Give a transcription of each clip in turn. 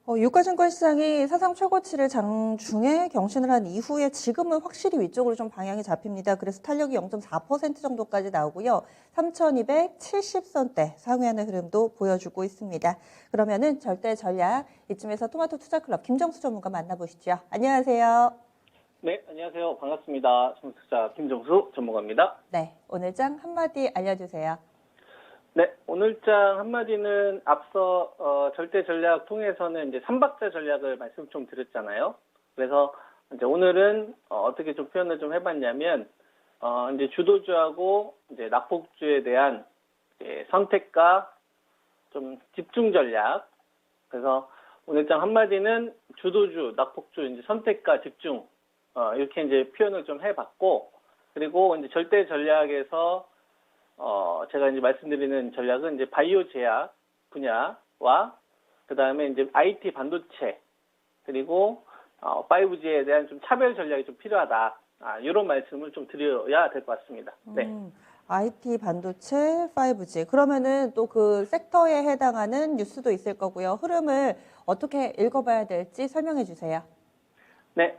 유가증권 시장이 사상 최고치를 장중에 경신을 한 이후에 지금은 확실히 위쪽으로 좀 방향이 잡힙니다. 그래서 탄력이 0.4% 정도까지 나오고요. 3,270선대 상회하는 흐름도 보여주고 있습니다. 그러면은 절대 전략 이쯤에서 토마토 투자클럽 김정수 전문가 만나보시죠. 안녕하세요. 네, 안녕하세요. 반갑습니다. 투자 김정수 전문가입니다. 네, 오늘 장 한마디 알려주세요. 네, 오늘장 한마디는 앞서 절대 전략 통해서는 이제 3박자 전략을 말씀 좀 드렸잖아요. 그래서 이제 오늘은 어떻게 좀 표현을 좀 해봤냐면 이제 주도주하고 이제 낙폭주에 대한 이제 선택과 좀 집중 전략. 그래서 오늘장 한마디는 주도주, 낙폭주 이제 선택과 집중 이렇게 이제 표현을 좀 해봤고, 그리고 이제 절대 전략에서 제가 이제 말씀드리는 전략은 이제 바이오 제약 분야와 그 다음에 이제 IT 반도체 그리고 5G에 대한 좀 차별 전략이 좀 필요하다. 이런 말씀을 좀 드려야 될 것 같습니다. 네. IT 반도체 5G. 그러면은 또 그 섹터에 해당하는 뉴스도 있을 거고요. 흐름을 어떻게 읽어봐야 될지 설명해 주세요. 네.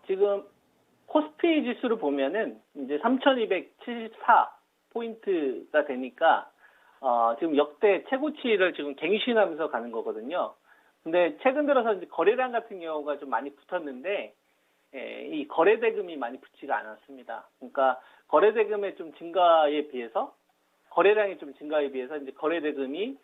지금 코스피 지수를 보면은 이제 3,274 포인트가 되니까 지금 역대 최고치를 지금 갱신하면서 가는 거거든요. 근데 최근 들어서 이제 거래량 같은 경우가 좀 많이 붙었는데 이 거래 대금이 많이 붙지가 않았습니다. 그러니까 거래 대금의 좀 증가에 비해서 거래량이 좀 증가에 비해서 이제 거래 대금이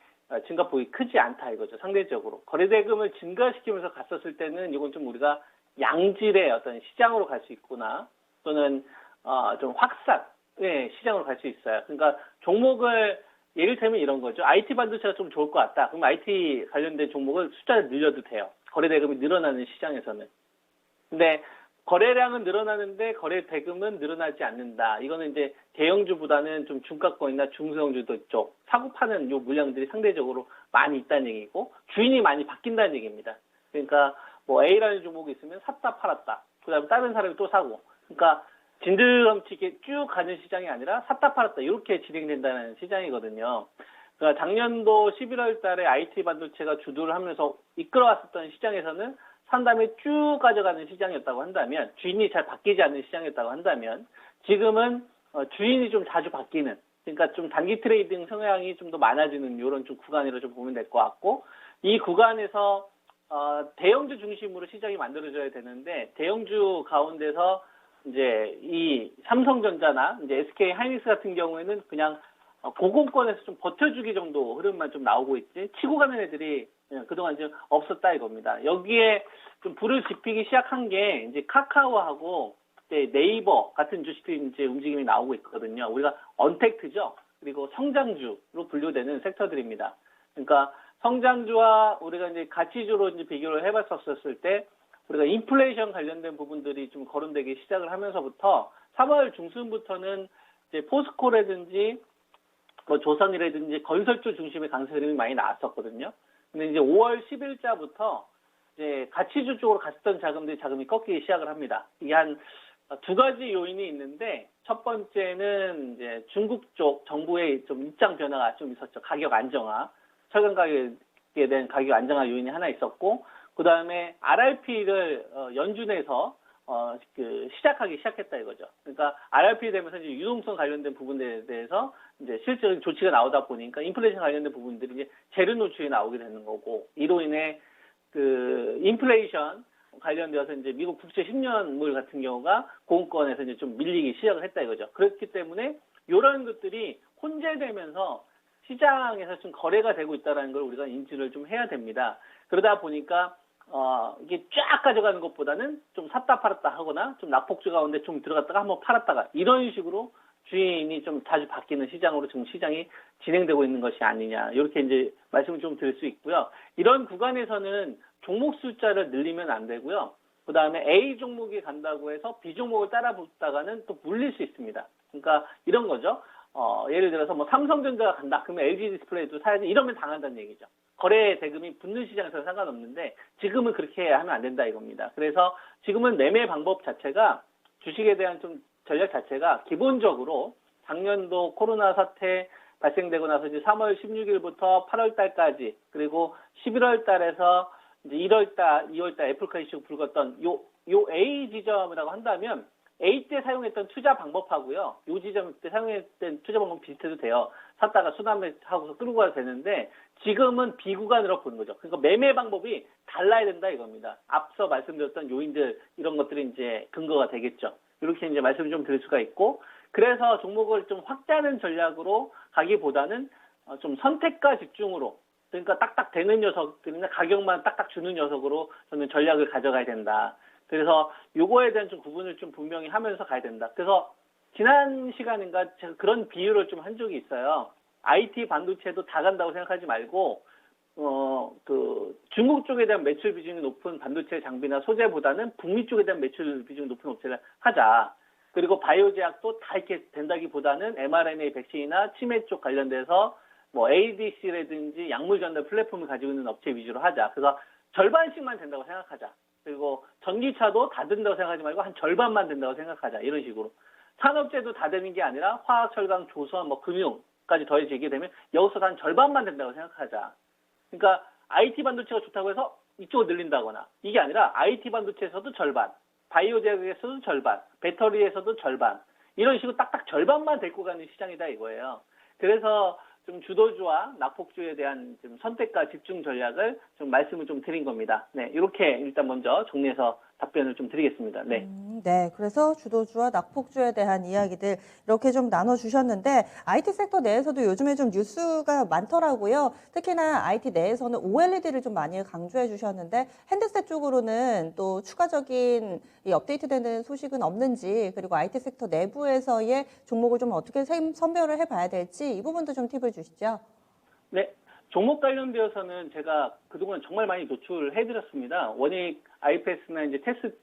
증가폭이 크지 않다 이거죠. 상대적으로 거래 대금을 증가시키면서 갔었을 때는 이건 좀 우리가 양질의 어떤 시장으로 갈 수 있구나, 또는 좀 확산의 시장으로 갈 수 있어요. 그러니까 종목을 예를 들면 이런 거죠. IT 반도체가 좀 좋을 것 같다. 그럼 IT 관련된 종목을 숫자를 늘려도 돼요. 거래 대금이 늘어나는 시장에서는. 근데 거래량은 늘어나는데 거래 대금은 늘어나지 않는다. 이거는 이제 대형주보다는 좀 중가권이나 중소형주도 쪽 사고 파는 요 물량들이 상대적으로 많이 있다는 얘기고, 주인이 많이 바뀐다는 얘기입니다. 그러니까 뭐 A라는 종목이 있으면 샀다 팔았다. 그다음에 다른 사람이 또 사고. 그러니까 진드럼치게 쭉 가는 시장이 아니라 샀다 팔았다 이렇게 진행된다는 시장이거든요. 그러니까 작년도 11월 달에 IT 반도체가 주도를 하면서 이끌어왔었던 시장에서는 산 다음에 쭉 가져가는 시장이었다고 한다면, 주인이 잘 바뀌지 않는 시장이었다고 한다면, 지금은 주인이 좀 자주 바뀌는, 그러니까 좀 단기 트레이딩 성향이 좀 더 많아지는 이런 좀 구간이라고 좀 보면 될 것 같고, 이 구간에서 대형주 중심으로 시장이 만들어져야 되는데, 대형주 가운데서 이제 이 삼성전자나 이제 SK 하이닉스 같은 경우에는 그냥 고공권에서 좀 버텨주기 정도 흐름만 좀 나오고 있지, 치고 가는 애들이 그동안 좀 없었다 이겁니다. 여기에 좀 불을 지피기 시작한 게 이제 카카오하고 이제 네이버 같은 주식들이 이제 움직임이 나오고 있거든요. 우리가 언택트죠. 그리고 성장주로 분류되는 섹터들입니다. 그러니까 성장주와 우리가 이제 가치주로 이제 비교를 해봤었을 때, 우리가 인플레이션 관련된 부분들이 좀 거론되기 시작을 하면서부터 3월 중순부터는 이제 포스코라든지 뭐 조선이라든지 건설주 중심의 강세 흐름이 많이 나왔었거든요. 근데 이제 5월 10일자부터 이제 가치주 쪽으로 갔었던 자금이 꺾이기 시작을 합니다. 이게 한 두 가지 요인이 있는데, 첫 번째는 이제 중국 쪽 정부의 좀 입장 변화가 좀 있었죠. 가격 안정화, 철강 가격에 대한 가격 안정화 요인이 하나 있었고, 그 다음에 RRP를 연준에서 시작하기 시작했다 이거죠. 그러니까 RRP 되면서 이제 유동성 관련된 부분에 대해서 이제 실질적인 조치가 나오다 보니까 인플레이션 관련된 부분들이 이제 재료 노출이 나오게 되는 거고, 이로 인해 그 인플레이션 관련되어서 이제 미국 국채 10년물 같은 경우가 고금권에서 이제 좀 밀리기 시작을 했다 이거죠. 그렇기 때문에 이런 것들이 혼재되면서 시장에서 좀 거래가 되고 있다는 걸 우리가 인지를 좀 해야 됩니다. 그러다 보니까 이게 쫙 가져가는 것보다는 좀 샀다 팔았다 하거나, 좀 낙폭주 가운데 좀 들어갔다가 한번 팔았다가, 이런 식으로 주인이 좀 자주 바뀌는 시장으로 지금 시장이 진행되고 있는 것이 아니냐, 이렇게 이제 말씀을 좀 드릴 수 있고요. 이런 구간에서는 종목 숫자를 늘리면 안 되고요. 그 다음에 A 종목이 간다고 해서 B 종목을 따라 붙다가는 또 물릴 수 있습니다. 그러니까 이런 거죠. 예를 들어서 뭐 삼성전자가 간다, 그러면 LG 디스플레이도 사야지, 이러면 당한다는 얘기죠. 거래 대금이 붙는 시장에서는 상관없는데, 지금은 그렇게 하면 안 된다 이겁니다. 그래서 지금은 매매 방법 자체가, 주식에 대한 좀 전략 자체가 기본적으로 작년도 코로나 사태 발생되고 나서 이제 3월 16일부터 8월 달까지, 그리고 11월 달에서 이제 1월달, 2월달 애플카 이슈가 불었던 요 A 지점이라고 한다면 A 때 사용했던 투자 방법하고요. 요 지점 때 사용했던 투자 방법 비슷해도 돼요. 샀다가 수납하고서 끌고 가도 되는데 지금은 B 구간으로 보는 거죠. 그러니까 매매 방법이 달라야 된다 이겁니다. 앞서 말씀드렸던 요인들 이런 것들이 이제 근거가 되겠죠. 이렇게 이제 말씀을 좀 드릴 수가 있고 그래서 종목을 좀 확대하는 전략으로 가기보다는 좀 선택과 집중으로 그러니까 딱딱 되는 녀석들이나 가격만 딱딱 주는 녀석으로 저는 전략을 가져가야 된다. 그래서 요거에 대한 좀 구분을 좀 분명히 하면서 가야 된다. 그래서 지난 시간인가 제가 그런 비유를 좀 한 적이 있어요. IT 반도체도 다 간다고 생각하지 말고 중국 쪽에 대한 매출 비중이 높은 반도체 장비나 소재보다는 북미 쪽에 대한 매출 비중이 높은 업체를 하자. 그리고 바이오 제약도 다 이렇게 된다기보다는 mRNA 백신이나 치매 쪽 관련돼서 뭐 ADC라든지 약물 전달 플랫폼을 가지고 있는 업체 위주로 하자. 그래서 절반씩만 된다고 생각하자. 그리고 전기차도 다 된다고 생각하지 말고 한 절반만 된다고 생각하자. 이런 식으로. 산업재도 다 되는 게 아니라 화학, 철강, 조선, 뭐 금융까지 더해지게 되면 여기서 한 절반만 된다고 생각하자. 그러니까 IT 반도체가 좋다고 해서 이쪽을 늘린다거나 이게 아니라 IT 반도체에서도 절반, 바이오 제약에서도 절반, 배터리에서도 절반 이런 식으로 딱딱 절반만 데리고 가는 시장이다 이거예요. 그래서 좀 주도주와 낙폭주에 대한 좀 선택과 집중 전략을 좀 말씀을 좀 드린 겁니다. 네, 이렇게 일단 먼저 정리해서 답변을 좀 드리겠습니다. 네. 네, 그래서 주도주와 낙폭주에 대한 이야기들 이렇게 좀 나눠주셨는데 IT 섹터 내에서도 요즘에 좀 뉴스가 많더라고요. 특히나 IT 내에서는 OLED를 좀 많이 강조해 주셨는데 핸드셋 쪽으로는 또 추가적인 이 업데이트되는 소식은 없는지 그리고 IT 섹터 내부에서의 종목을 좀 어떻게 선별을 해봐야 될지 이 부분도 좀 팁을 주시죠. 네. 종목 관련되어서는 제가 그동안 정말 많이 노출해드렸습니다. 원익 IPS나 이제 테스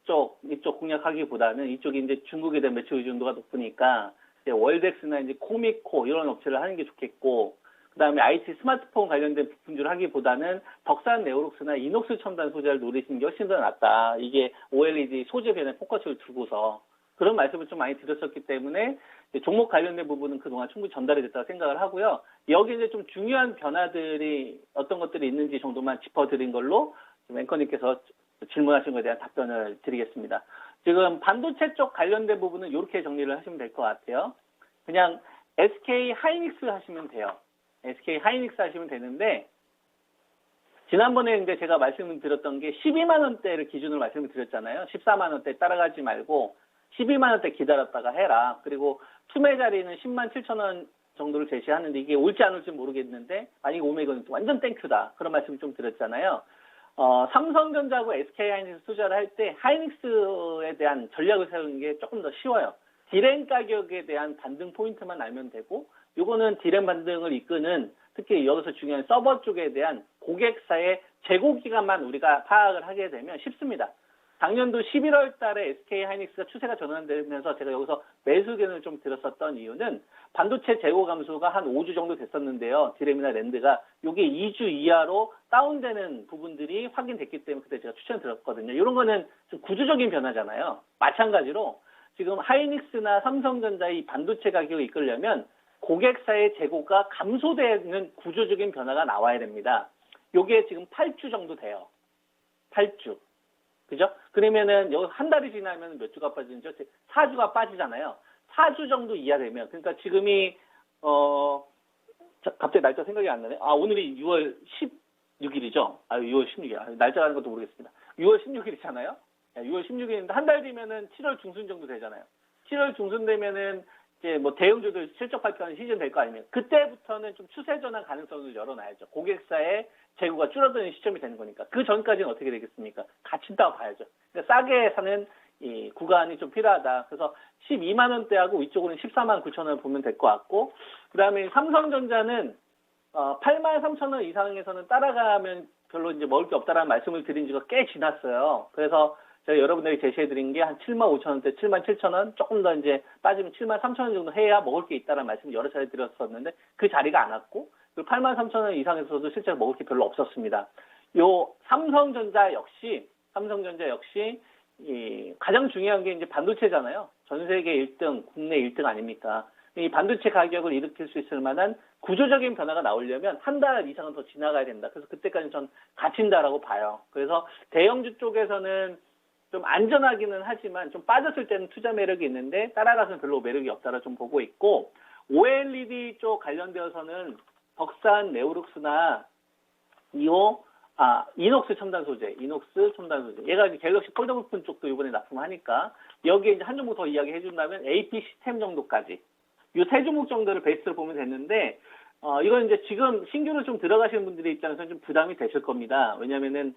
이쪽 공략하기보다는 이쪽이 이제 중국에 대한 매출 의존도가 높으니까 이제 월덱스나 이제 코미코 이런 업체를 하는 게 좋겠고, 그 다음에 IT 스마트폰 관련된 부품주를 하기보다는 덕산 네오록스나 이녹스 첨단 소재를 노리시는 게 훨씬 더 낫다. 이게 OLED 소재 변에 포커스를 두고서 그런 말씀을 좀 많이 드렸었기 때문에 종목 관련된 부분은 그동안 충분히 전달이 됐다고 생각을 하고요. 여기 이제 좀 중요한 변화들이 어떤 것들이 있는지 정도만 짚어드린 걸로 좀 앵커님께서 질문하신 것에 대한 답변을 드리겠습니다. 지금 반도체 쪽 관련된 부분은 이렇게 정리를 하시면 될 것 같아요. 그냥 SK 하이닉스 하시면 돼요. SK 하이닉스 하시면 되는데 지난번에 이제 제가 말씀을 드렸던 게 12만 원대를 기준으로 말씀을 드렸잖아요. 14만 원대 따라가지 말고 12만 원대 기다렸다가 해라. 그리고 투매 자리는 10만 7천 원 정도를 제시하는데 이게 올지 안 올지 모르겠는데 만약에 오면 이건 완전 땡큐다. 그런 말씀 좀 드렸잖아요. 삼성전자하고 SK 하이닉스 투자를 할 때 하이닉스에 대한 전략을 세우는 게 조금 더 쉬워요. 디램 가격에 대한 반등 포인트만 알면 되고 요거는 디램 반등을 이끄는 특히 여기서 중요한 서버 쪽에 대한 고객사의 재고 기간만 우리가 파악을 하게 되면 쉽습니다. 작년도 11월 달에 SK 하이닉스가 추세가 전환되면서 제가 여기서 매수 의견을 좀 드렸었던 이유는 반도체 재고 감소가 한 5주 정도 됐었는데요. 디램이나 랜드가 이게 2주 이하로 다운되는 부분들이 확인됐기 때문에 그때 제가 추천드렸거든요. 이런 거는 좀 구조적인 변화잖아요. 마찬가지로 지금 하이닉스나 삼성전자의 반도체 가격을 이끌려면 고객사의 재고가 감소되는 구조적인 변화가 나와야 됩니다. 이게 지금 8주 정도 돼요. 8주. 그죠? 그러면은 여기 한 달이 지나면 몇 주가 빠지죠? 4주가 빠지잖아요. 4주 정도 이하 되면 그러니까 지금이 갑자기 날짜 생각이 안 나네. 오늘이 6월 16일이죠. 6월 16일. 날짜 가는 것도 모르겠습니다. 6월 16일이잖아요. 6월 16일인데 한 달 뒤면은 7월 중순 정도 되잖아요. 7월 중순 되면은 이제 뭐 대형주들 실적 발표하는 시즌 될 거 아니에요. 그때부터는 좀 추세 전환 가능성을 열어놔야죠. 고객사의 재고가 줄어드는 시점이 되는 거니까. 그 전까지는 어떻게 되겠습니까? 갇힌다고 봐야죠. 그러니까 싸게 사는 이 구간이 좀 필요하다. 그래서 12만 원대하고 이쪽으로는 14만 9천 원 보면 될 것 같고, 그 다음에 삼성전자는 8만 3천 원 이상에서는 따라가면 별로 이제 먹을 게 없다라는 말씀을 드린 지가 꽤 지났어요. 그래서 제가 여러분들에게 제시해드린 게 한 7만 5천 원대, 7만 7천 원, 조금 더 이제 빠지면 7만 3천 원 정도 해야 먹을 게 있다라는 말씀을 여러 차례 드렸었는데 그 자리가 안 왔고, 그리고 8만 3천 원 이상에서도 실제로 먹을 게 별로 없었습니다. 요 삼성전자 역시 가장 중요한 게 이제 반도체잖아요. 전 세계 1등, 국내 1등 아닙니까? 이 반도체 가격을 일으킬 수 있을 만한 구조적인 변화가 나오려면 한 달 이상은 더 지나가야 된다. 그래서 그때까지 전 갇힌다라고 봐요. 그래서 대형주 쪽에서는 좀 안전하기는 하지만 좀 빠졌을 때는 투자 매력이 있는데 따라가서는 별로 매력이 없다라 좀 보고 있고, OLED 쪽 관련되어서는 덕산, 네오룩스나 이녹스 첨단 소재, 얘가 이제 갤럭시 폴더블폰 쪽도 이번에 납품하니까 여기에 이제 한 종목 더 이야기 해준다면 AP 시스템 정도까지 이 세 종목 정도를 베이스로 보면 됐는데, 이건 이제 지금 신규로 좀 들어가시는 분들의 입장에서는 좀 부담이 되실 겁니다. 왜냐면은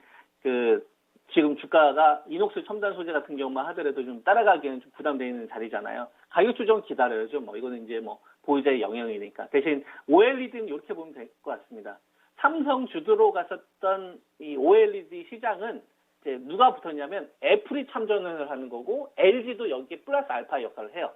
지금 주가가 이녹스 첨단 소재 같은 경우만 하더라도 좀 따라가기에는 좀 부담되어 있는 자리잖아요. 가격 조정 기다려야죠. 이거는 이제 보유자의 영역이니까. 대신 OLED는 이렇게 보면 될 것 같습니다. 삼성 주도로 갔었던 이 OLED 시장은 이제 누가 붙었냐면 애플이 참전을 하는 거고 LG도 여기에 플러스 알파 역할을 해요.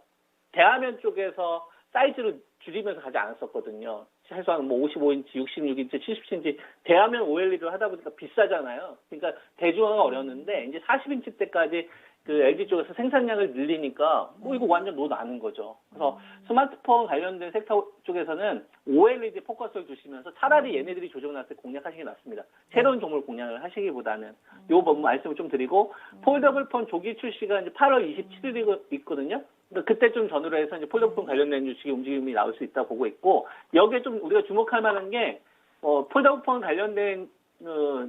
대화면 쪽에서 사이즈를 줄이면서 가지 않았었거든요. 최소한 55인치, 66인치, 70인치 대화면 OLED를 하다 보니까 비싸잖아요. 그러니까 대중화가 어려웠는데 이제 40인치 때까지 LG 쪽에서 생산량을 늘리니까 이거 완전 나는 거죠. 그래서 스마트폰 관련된 섹터 쪽에서는 OLED 포커스를 두시면서 차라리 얘네들이 조정 났을 때 공략하시는 게 낫습니다. 새로운 종목을 공략을 하시기보다는 요 부분 말씀을 좀 드리고, 폴더블폰 조기 출시가 이제 8월 27일이 있거든요. 그때 좀 전후로 해서 이제 폴더블폰 관련된 주식의 움직임이 나올 수 있다고 보고 있고, 여기에 좀 우리가 주목할 만한 게 폴더블폰 관련된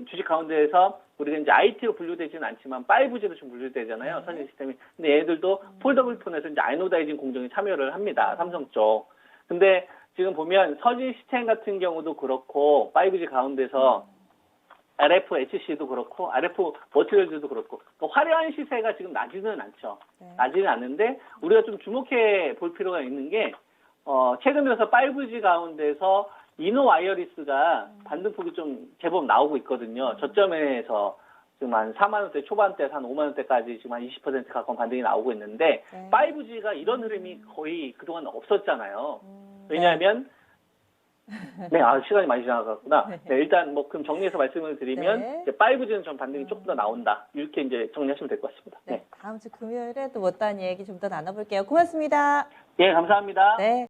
주식 가운데에서 우리가 이제 IT로 분류되지는 않지만 5G로 좀 분류되잖아요. 선진 시스템이. 근데 얘들도 폴더블폰에서 이제 아이노다이징 공정에 참여를 합니다. 삼성 쪽. 근데 지금 보면 선진 시스템 같은 경우도 그렇고 5G 가운데서 RF HC도 그렇고 RF 머티리얼즈도 그렇고 화려한 시세가 지금 나지는 않죠. 나지는 않는데 우리가 좀 주목해 볼 필요가 있는 게 최근 들어서 5G 가운데서 이노 와이어리스가 반등폭이 좀 제법 나오고 있거든요. 저점에서 지금 한 4만 원대 초반대에서 한 5만 원대까지 지금 한 20% 가까운 반등이 나오고 있는데 5G가 이런 흐름이 거의 그동안 없었잖아요. 왜냐하면 시간이 많이 지나갔구나. 일단 그럼 정리해서 말씀을 드리면 이제 5G는 좀 반등이 조금 더 나온다. 이렇게 이제 정리하시면 될 것 같습니다. 다음 주 금요일에 또 못다한 얘기 좀 더 나눠볼게요. 고맙습니다. 예, 감사합니다. 네.